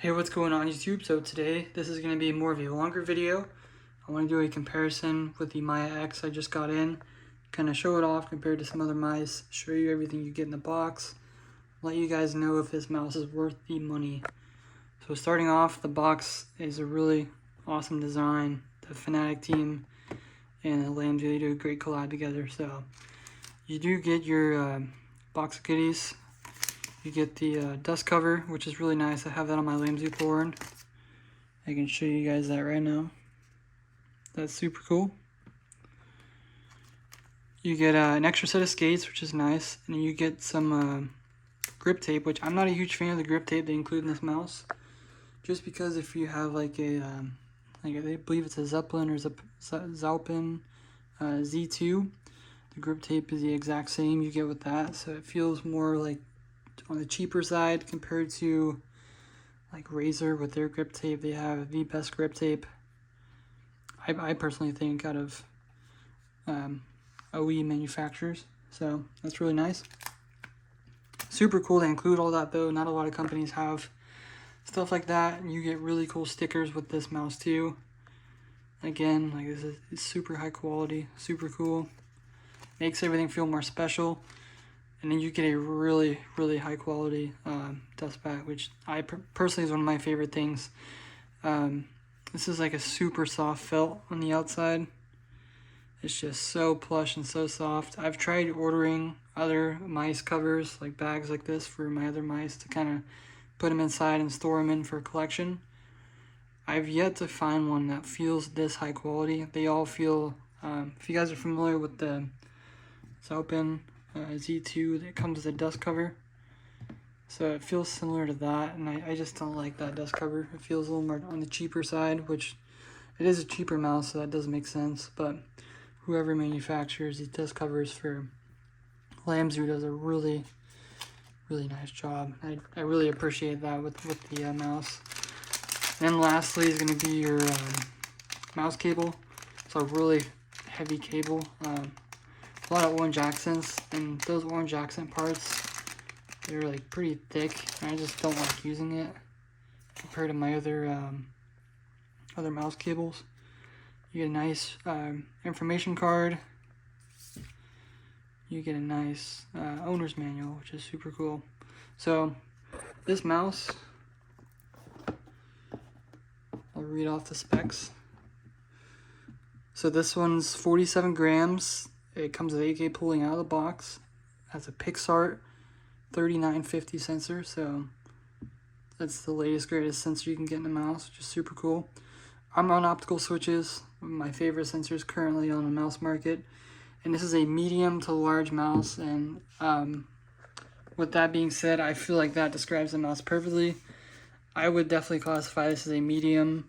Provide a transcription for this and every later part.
Hey, what's going on YouTube? So today, this is going to be more of a longer video. I want to do a comparison with the Maya X I just got in. Kind of show it off compared to some other mice, show you everything you get in the box, let you guys know if this mouse is worth the money. So starting off, the box is a really awesome design. The Fanatic team and Lamzu, they do a great collab together. So you do get your box of goodies. You get the dust cover, which is really nice. I have that on my Lamzu Thorn. I can show you guys that right now. That's super cool. You get an extra set of skates, which is nice. And you get some grip tape, which I'm not a huge fan of the grip tape they include in this mouse. Just because if you have like a, I believe it's a Zeppelin or Zalpin Z2, the grip tape is the exact same you get with that. So it feels more like on the cheaper side compared to like Razer with their grip tape. They have the best grip tape, I personally think, out of OE manufacturers. So that's really nice. Super cool they include all that though. Not a lot of companies have stuff like that. And you get really cool stickers with this mouse too. Again, like this is super high quality, super cool. Makes everything feel more special. And then you get a really, really high quality dust bag, which I personally is one of my favorite things. This is like a super soft felt on the outside. It's just so plush and so soft. I've tried ordering other mice covers, like bags like this for my other mice to kind of put them inside and store them in for a collection. I've yet to find one that feels this high quality. They all feel, if you guys are familiar with the Zalpin Z2 that comes with a dust cover, so it feels similar to that, and I just don't like that dust cover. It feels a little more on the cheaper side, which it is a cheaper mouse, so that does make sense, but whoever manufactures these dust covers for Lamzu does a really, really nice job. I really appreciate that with the mouse. And then lastly is going to be your mouse cable. It's a really heavy cable. A lot of orange accents, and those orange accent parts, they're like pretty thick, and I just don't like using it compared to my other mouse cables. You get a nice information card. You get a nice owner's manual, which is super cool. So this mouse, I'll read off the specs. So this one's 47 grams. It comes with 8K pulling out of the box. Has a Pixart 3950 sensor, so that's the latest, greatest sensor you can get in a mouse, which is super cool. I'm on optical switches, my favorite sensors currently on the mouse market. And this is a medium to large mouse, and with that being said, I feel like that describes the mouse perfectly. I would definitely classify this as a medium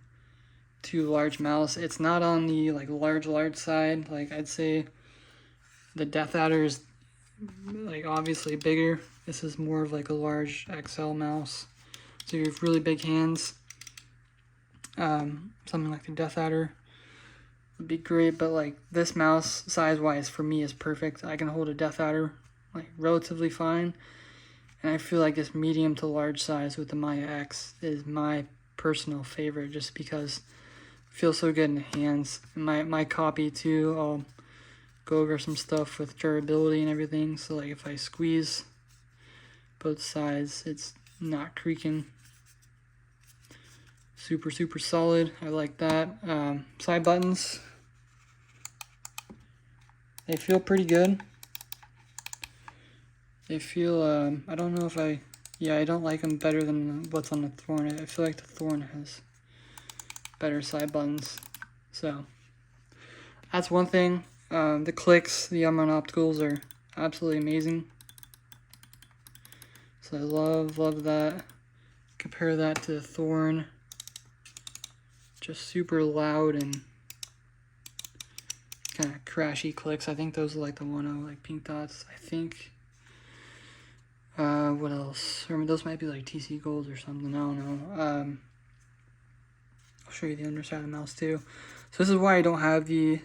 to large mouse. It's not on the like large side. Like I'd say the Death Adder is like obviously bigger. This is more of like a large XL mouse. So you have really big hands. Something like the Death Adder would be great, but like this mouse size wise for me is perfect. I can hold a Death Adder like relatively fine. And I feel like this medium to large size with the Maya X is my personal favorite just because it feels so good in the hands. And my copy too, I'll go over some stuff with durability and everything. So like if I squeeze both sides, it's not creaking. Super, super solid. I like that. Side buttons, they feel pretty good. They feel, I don't know if I don't like them better than what's on the Thorn. I feel like the Thorn has better side buttons. So that's one thing. The clicks, the Yamaha opticals are absolutely amazing. So I love that. Compare that to the Thorn. Just super loud and kind of crashy clicks. I think those are like the like pink dots, I think. What else? I mean, those might be like TC Gold or something. I don't know. I'll show you the underside of the mouse too. So this is why I don't have the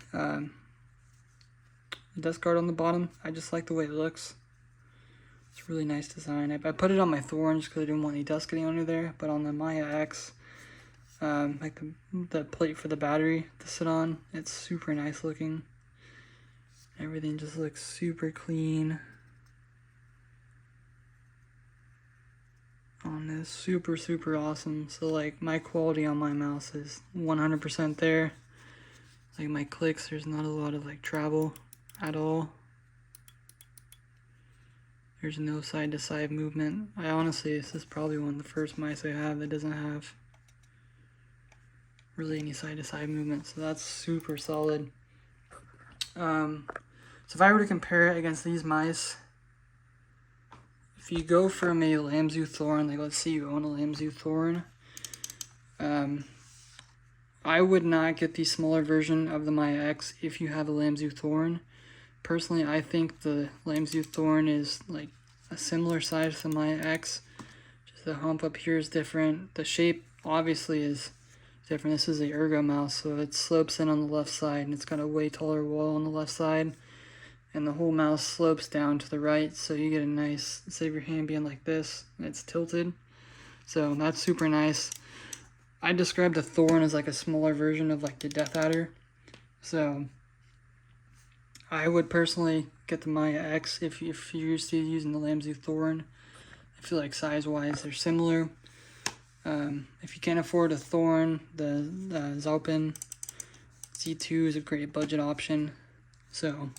dust guard on the bottom. I just like the way it looks. It's a really nice design. I put it on my Thorn just because I didn't want any dust getting under there, but on the Maya X, like the plate for the battery to sit on, it's super nice looking. Everything just looks super clean on this. Super awesome. So like my quality on my mouse is 100% there. Like my clicks, there's not a lot of like travel at all. There's no side to side movement. I honestly, this is probably one of the first mice I have that doesn't have really any side to side movement. So that's super solid. So if I were to compare it against these mice, if you go from a Lamzu Thorn, like let's say you own a Lamzu Thorn, I would not get the smaller version of the Maya X if you have a Lamzu Thorn. Personally, I think the Lamzu Thorn is like a similar size to the Maya X. Just the hump up here is different. The shape obviously is different. This is a ergo mouse, so it slopes in on the left side, and it's got a way taller wall on the left side. And the whole mouse slopes down to the right, so you get a nice, instead of your hand being like this, it's tilted. So that's super nice. I described the Thorn as like a smaller version of like the Death Adder. So I would personally get the Maya X if you're used to using the Lamzu Thorn. I feel like size-wise they're similar. If you can't afford a Thorn, the Zalpin Z2 is a great budget option. So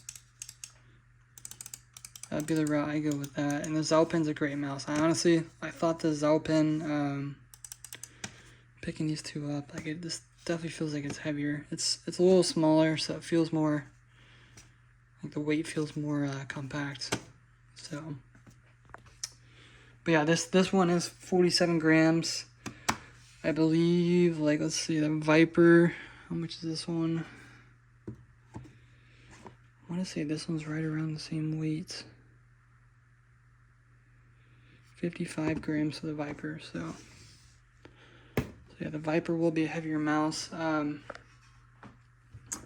that'd be the route I go with that. And the Zalpin's a great mouse. I thought the Zalpin, picking these two up, like it just definitely feels like it's heavier. It's a little smaller, so it feels more, like the weight feels more compact. So, but yeah, this one is 47 grams. I believe, like, let's see, the Viper, how much is this one? I want to say this one's right around the same weight. 55 grams for the Viper, so yeah, the Viper will be a heavier mouse. I'll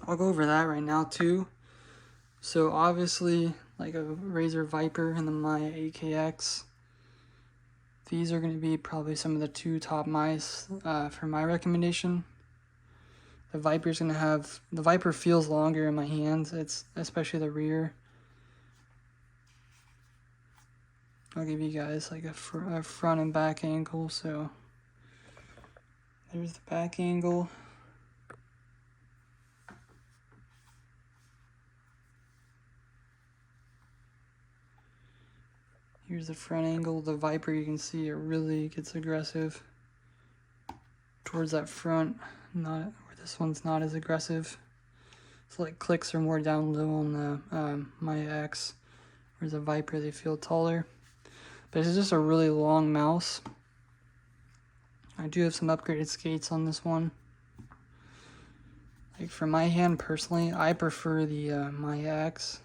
go over that right now too. So obviously, like a Razer Viper and the Maya AKX, these are going to be probably some of the two top mice for my recommendation. The Viper's going to have, the Viper feels longer in my hands, it's especially the rear. I'll give you guys like a front and back angle. So there's the back angle. Here's the front angle. The Viper, you can see it really gets aggressive towards that front, not where this one's not as aggressive. So like clicks are more down low on the Maya X, whereas the Viper, they feel taller. But it's just a really long mouse. I do have some upgraded skates on this one. Like for my hand personally, I prefer the Maya X.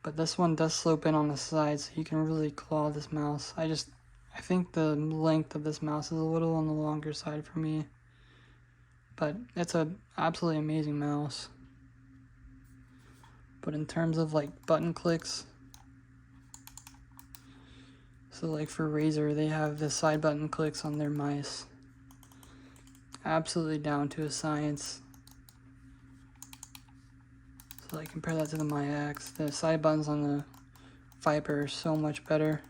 But this one does slope in on the side, so you can really claw this mouse. I think the length of this mouse is a little on the longer side for me. But it's a absolutely amazing mouse. But in terms of like button clicks, so like for Razer, they have the side button clicks on their mice. Absolutely down to a science. So like compare that to the Maya X. The side buttons on the Viper are so much better.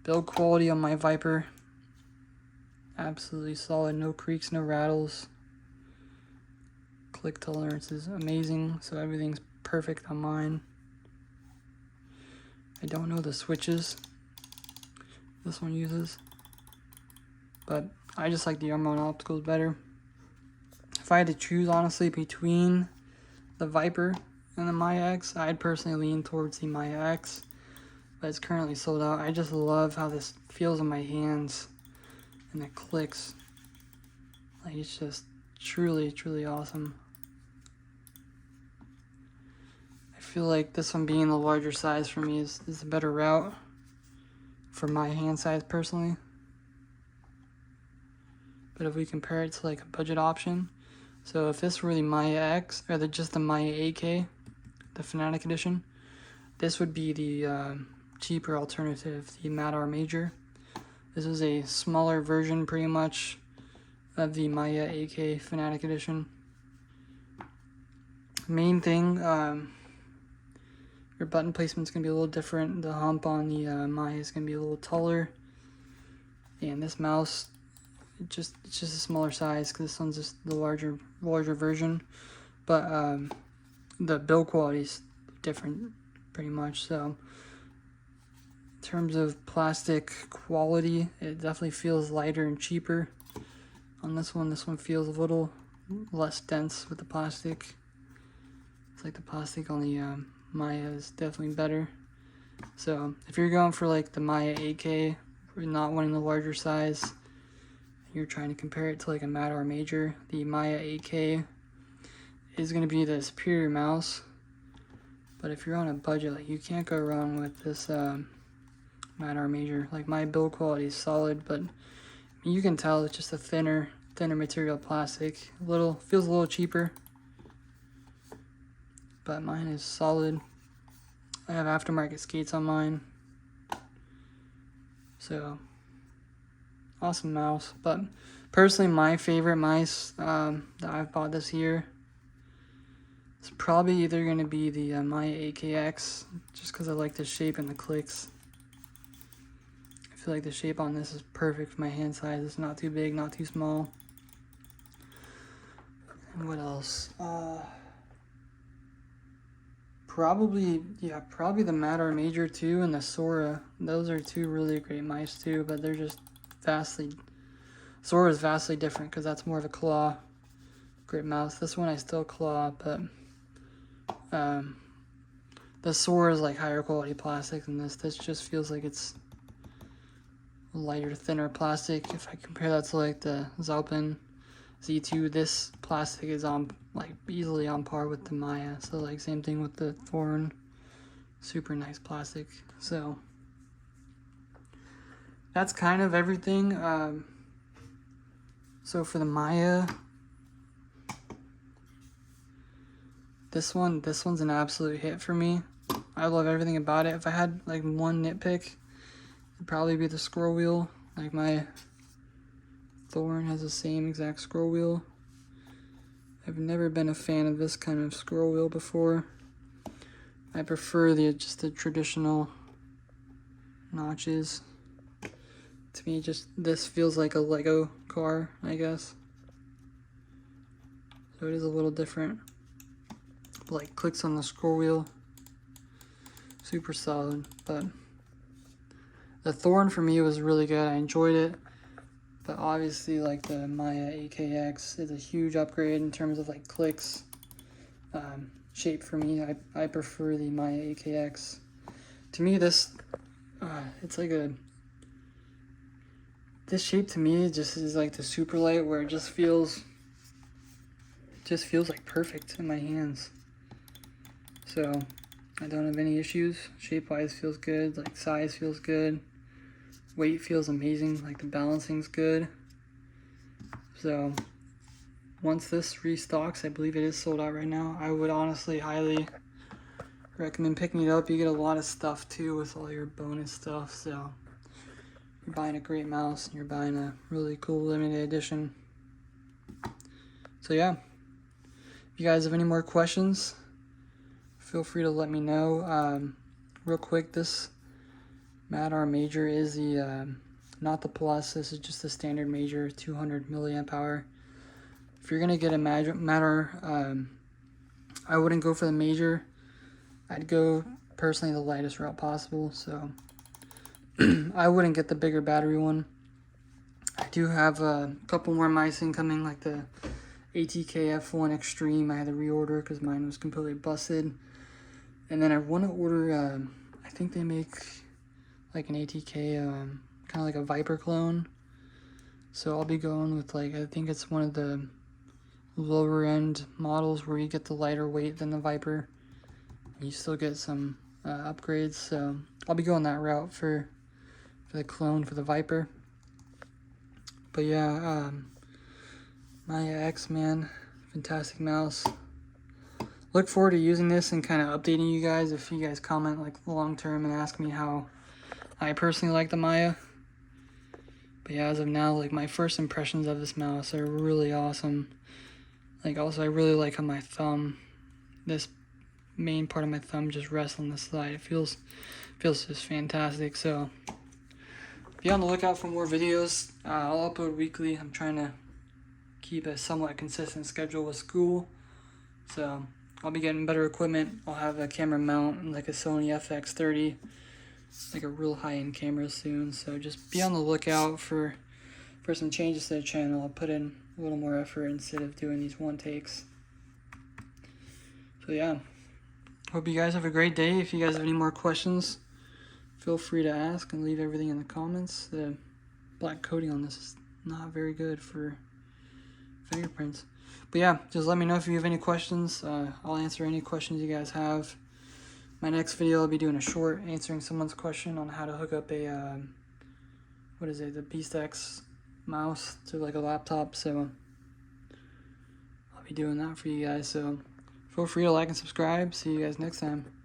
Build quality on my Viper, absolutely solid. No creaks, no rattles. Click tolerance is amazing, so everything's perfect on mine. I don't know the switches this one uses, but I just like the Armon Opticals better. If I had to choose honestly between the Viper and the Maya X, I'd personally lean towards the Maya X, but it's currently sold out. I just love how this feels in my hands and the clicks. Like it's just truly awesome. I feel like this one being the larger size for me is the better route for my hand size personally. But if we compare it to like a budget option, so if this were the Maya X, or just the Maya AK, the Fanatic Edition, this would be the cheaper alternative, the Madar Major. This is a smaller version, pretty much, of the Maya AK Fanatic Edition. Main thing, your button placement's gonna be a little different. The hump on the Maya is gonna be a little taller, and this mouse, it's just a smaller size because this one's just the larger version. But the build quality is different, pretty much. So in terms of plastic quality, it definitely feels lighter and cheaper. On this one feels a little less dense with the plastic. It's like the plastic on the Maya is definitely better. So if you're going for like the Maya AK, not wanting the larger size, you're trying to compare it to like a Madar Major, the Maya AK is going to be the superior mouse. But if you're on a budget, like, you can't go wrong with this Madar Major. Like, my build quality is solid, but you can tell it's just a thinner material plastic. Feels a little cheaper, but mine is solid. I have aftermarket skates on mine, so awesome mouse. But personally, my favorite mice that I've bought this year, it's probably either going to be the Maya AKX, just because I like the shape and the clicks. I feel like the shape on this is perfect for my hand size. It's not too big, not too small. And what else? Probably the Madar Major too, and the Sora. Those are two really great mice too, but they're just Sora is vastly different because that's more of a claw grip mouse. This one I still claw, but the Sora is like higher quality plastic than this. This just feels like it's lighter, thinner plastic. If I compare that to like the Zalpin Z2, this plastic is easily on par with the Maya. So like same thing with the Thorn, super nice plastic. So that's kind of everything. So for the Maya, this one's an absolute hit for me. I love everything about it. If I had like one nitpick, it'd probably be the scroll wheel. Like, my Thorn has the same exact scroll wheel. I've never been a fan of this kind of scroll wheel before. I prefer just the traditional notches. To me, this feels like a Lego car, I guess. So it is a little different. Like, clicks on the scroll wheel, super solid. But the Thorn for me was really good. I enjoyed it. But obviously, like, the Maya AKX is a huge upgrade in terms of like clicks, shape for me. I prefer the Maya AKX. To me, this shape to me just is like the super light, where it just feels like perfect in my hands. So I don't have any issues. Shape wise feels good, like size feels good. Weight feels amazing, like the balancing's good. So once this restocks, I believe it is sold out right now, I would honestly highly recommend picking it up. You get a lot of stuff too with all your bonus stuff, so you're buying a great mouse and you're buying a really cool limited edition. So yeah, if you guys have any more questions, feel free to let me know. Real quick, this Madar Major is the not the Plus. This is just the standard Major, 200 milliamp hour. If you're gonna get a Madar, I wouldn't go for the Major. I'd go personally the lightest route possible. So I wouldn't get the bigger battery one. I do have a couple more mice incoming, like the ATK F1 Extreme. I had to reorder because mine was completely busted. And then I want to order, I think they make like an ATK, kind of like a Viper clone. So I'll be going with, like, I think it's one of the lower end models where you get the lighter weight than the Viper. You still get some upgrades, so I'll be going that route for the clone for the Viper. But yeah, Maya X, man, fantastic mouse. look forward to using this and kind of updating you guys if you guys comment like long term and ask me how I personally like the Maya. But yeah, as of now, like my first impressions of this mouse are really awesome. Like also I really like how my thumb, this main part of my thumb just rests on the side. It feels just fantastic. So be on the lookout for more videos. I'll upload weekly. I'm trying to keep a somewhat consistent schedule with school. So I'll be getting better equipment. I'll have a camera mount like a Sony FX30, like a real high-end camera soon. So just be on the lookout for some changes to the channel. I'll put in a little more effort instead of doing these one takes. So yeah, hope you guys have a great day. If you guys have any more questions, feel free to ask and leave everything in the comments. The black coating on this is not very good for fingerprints. But yeah, just let me know if you have any questions. I'll answer any questions you guys have. My next video, I'll be doing a short answering someone's question on how to hook up a, the Beast X mouse to like a laptop. So I'll be doing that for you guys. So feel free to like and subscribe. See you guys next time.